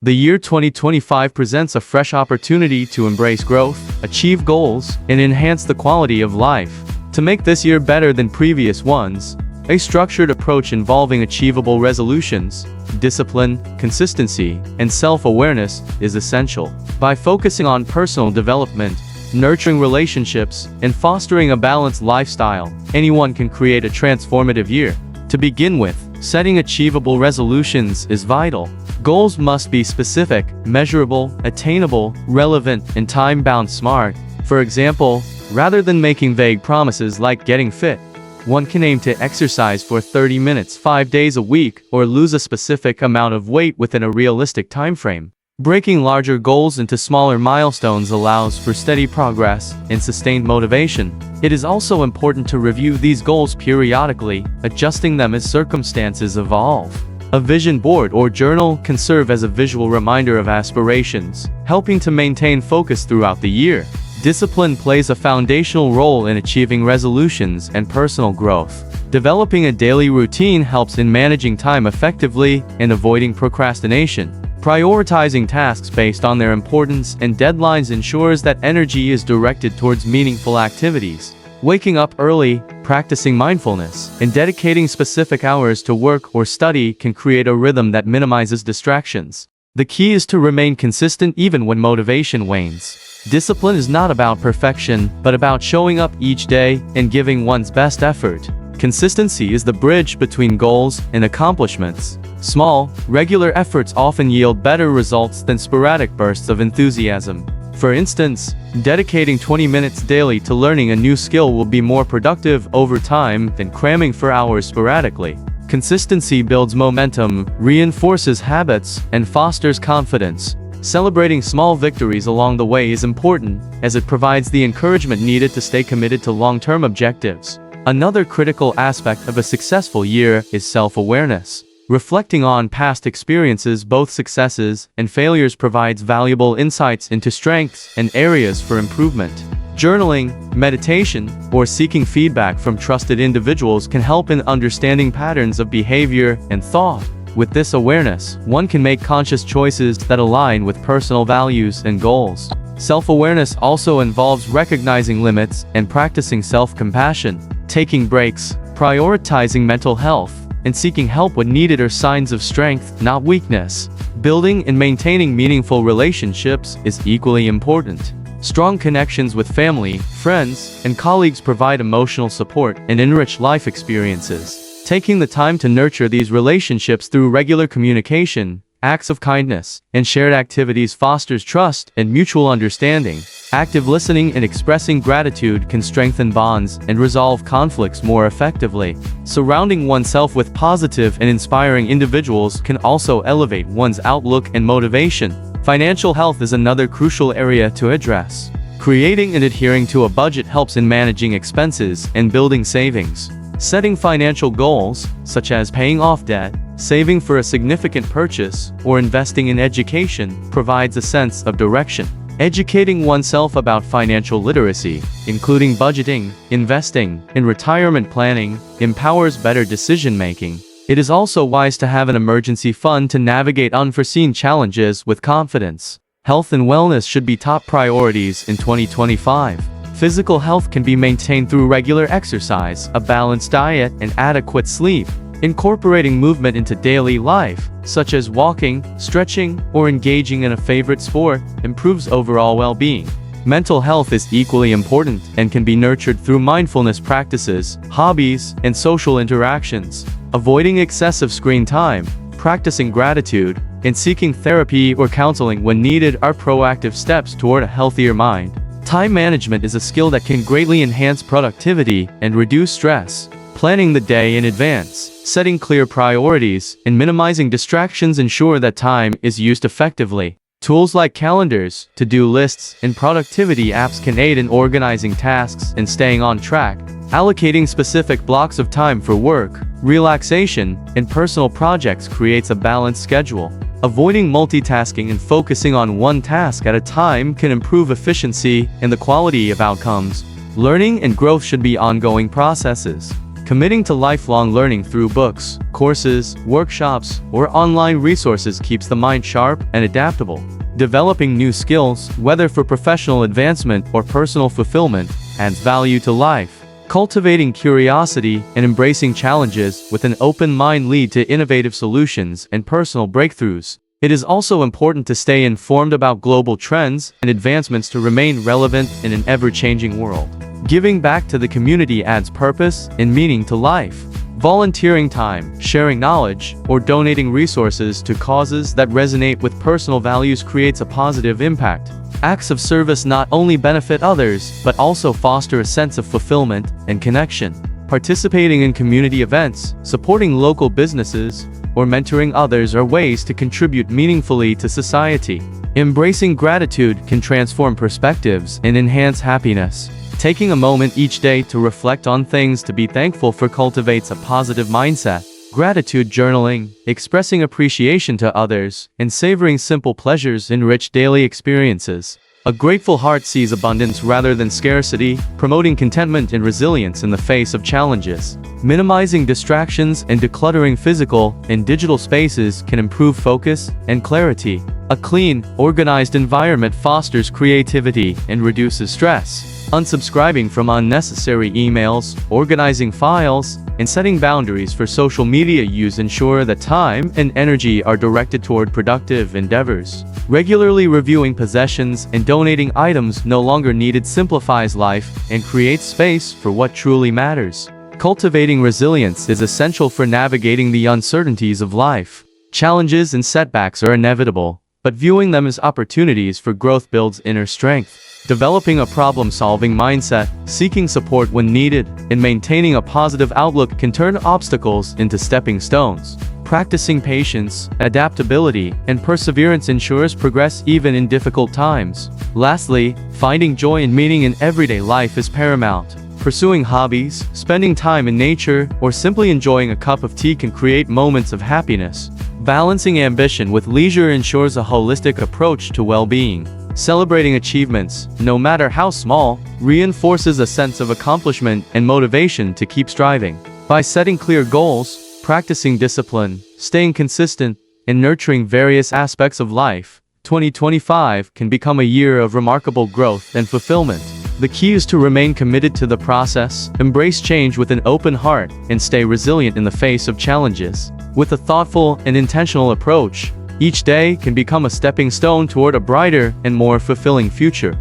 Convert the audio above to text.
The year 2025 presents a fresh opportunity to embrace growth, achieve goals, and enhance the quality of life. To make this year better than previous ones, a structured approach involving achievable resolutions, discipline, consistency, and self-awareness is essential. By focusing on personal development, nurturing relationships, and fostering a balanced lifestyle, anyone can create a transformative year. To begin with, setting achievable resolutions is vital. Goals must be specific, measurable, attainable, relevant, and time-bound. Smart. For example, rather than making vague promises like getting fit, one can aim to exercise for 30 minutes 5 days a week or lose a specific amount of weight within a realistic time frame. Breaking larger goals into smaller milestones allows for steady progress and sustained motivation. It is also important to review these goals periodically, adjusting them as circumstances evolve. A vision board or journal can serve as a visual reminder of aspirations, helping to maintain focus throughout the year. Discipline plays a foundational role in achieving resolutions and personal growth. Developing a daily routine helps in managing time effectively and avoiding procrastination. Prioritizing tasks based on their importance and deadlines ensures that energy is directed towards meaningful activities. Waking up early, practicing mindfulness, and dedicating specific hours to work or study can create a rhythm that minimizes distractions. The key is to remain consistent even when motivation wanes. Discipline is not about perfection, but about showing up each day and giving one's best effort. Consistency is the bridge between goals and accomplishments. Small, regular efforts often yield better results than sporadic bursts of enthusiasm. For instance, dedicating 20 minutes daily to learning a new skill will be more productive over time than cramming for hours sporadically. Consistency builds momentum, reinforces habits, and fosters confidence. Celebrating small victories along the way is important, as it provides the encouragement needed to stay committed to long-term objectives. Another critical aspect of a successful year is self-awareness. Reflecting on past experiences, both successes and failures, provides valuable insights into strengths and areas for improvement. Journaling, meditation, or seeking feedback from trusted individuals can help in understanding patterns of behavior and thought. With this awareness, one can make conscious choices that align with personal values and goals. Self-awareness also involves recognizing limits and practicing self-compassion. Taking breaks, prioritizing mental health, and seeking help when needed are signs of strength, not weakness. Building and maintaining meaningful relationships is equally important. Strong connections with family, friends, and colleagues provide emotional support and enrich life experiences. Taking the time to nurture these relationships through regular communication, acts of kindness, and shared activities fosters trust and mutual understanding. Active listening and expressing gratitude can strengthen bonds and resolve conflicts more effectively. Surrounding oneself with positive and inspiring individuals can also elevate one's outlook and motivation. Financial health is another crucial area to address. Creating and adhering to a budget helps in managing expenses and building savings. Setting financial goals, such as paying off debt, saving for a significant purchase, or investing in education, provides a sense of direction. Educating oneself about financial literacy, including budgeting, investing, and retirement planning, empowers better decision-making. It is also wise to have an emergency fund to navigate unforeseen challenges with confidence. Health and wellness should be top priorities in 2025. Physical health can be maintained through regular exercise, a balanced diet, and adequate sleep. Incorporating movement into daily life, such as walking, stretching, or engaging in a favorite sport, improves overall well-being. Mental health is equally important and can be nurtured through mindfulness practices, hobbies, and social interactions. Avoiding excessive screen time, practicing gratitude, and seeking therapy or counseling when needed are proactive steps toward a healthier mind. Time management is a skill that can greatly enhance productivity and reduce stress. Planning the day in advance, setting clear priorities, and minimizing distractions ensure that time is used effectively. Tools like calendars, to-do lists, and productivity apps can aid in organizing tasks and staying on track. Allocating specific blocks of time for work, relaxation, and personal projects creates a balanced schedule. Avoiding multitasking and focusing on one task at a time can improve efficiency and the quality of outcomes. Learning and growth should be ongoing processes. Committing to lifelong learning through books, courses, workshops, or online resources keeps the mind sharp and adaptable. Developing new skills, whether for professional advancement or personal fulfillment, adds value to life. Cultivating curiosity and embracing challenges with an open mind lead to innovative solutions and personal breakthroughs. It is also important to stay informed about global trends and advancements to remain relevant in an ever-changing world. Giving back to the community adds purpose and meaning to life. Volunteering time, sharing knowledge, or donating resources to causes that resonate with personal values creates a positive impact. Acts of service not only benefit others, but also foster a sense of fulfillment and connection. Participating in community events, supporting local businesses, or mentoring others are ways to contribute meaningfully to society. Embracing gratitude can transform perspectives and enhance happiness. Taking a moment each day to reflect on things to be thankful for cultivates a positive mindset. Gratitude journaling, expressing appreciation to others, and savoring simple pleasures enrich daily experiences. A grateful heart sees abundance rather than scarcity, promoting contentment and resilience in the face of challenges. Minimizing distractions and decluttering physical and digital spaces can improve focus and clarity. A clean, organized environment fosters creativity and reduces stress. Unsubscribing from unnecessary emails, organizing files, and setting boundaries for social media use ensure that time and energy are directed toward productive endeavors. Regularly reviewing possessions and donating items no longer needed simplifies life and creates space for what truly matters. Cultivating resilience is essential for navigating the uncertainties of life. Challenges and setbacks are inevitable, but viewing them as opportunities for growth builds inner strength. Developing a problem-solving mindset, seeking support when needed, and maintaining a positive outlook can turn obstacles into stepping stones. Practicing patience, adaptability, and perseverance ensures progress even in difficult times. Lastly, finding joy and meaning in everyday life is paramount. Pursuing hobbies, spending time in nature, or simply enjoying a cup of tea can create moments of happiness. Balancing ambition with leisure ensures a holistic approach to well-being. Celebrating achievements, no matter how small, reinforces a sense of accomplishment and motivation to keep striving. By setting clear goals, practicing discipline, staying consistent, and nurturing various aspects of life, 2025 can become a year of remarkable growth and fulfillment. The key is to remain committed to the process, embrace change with an open heart, and stay resilient in the face of challenges. With a thoughtful and intentional approach, each day can become a stepping stone toward a brighter and more fulfilling future.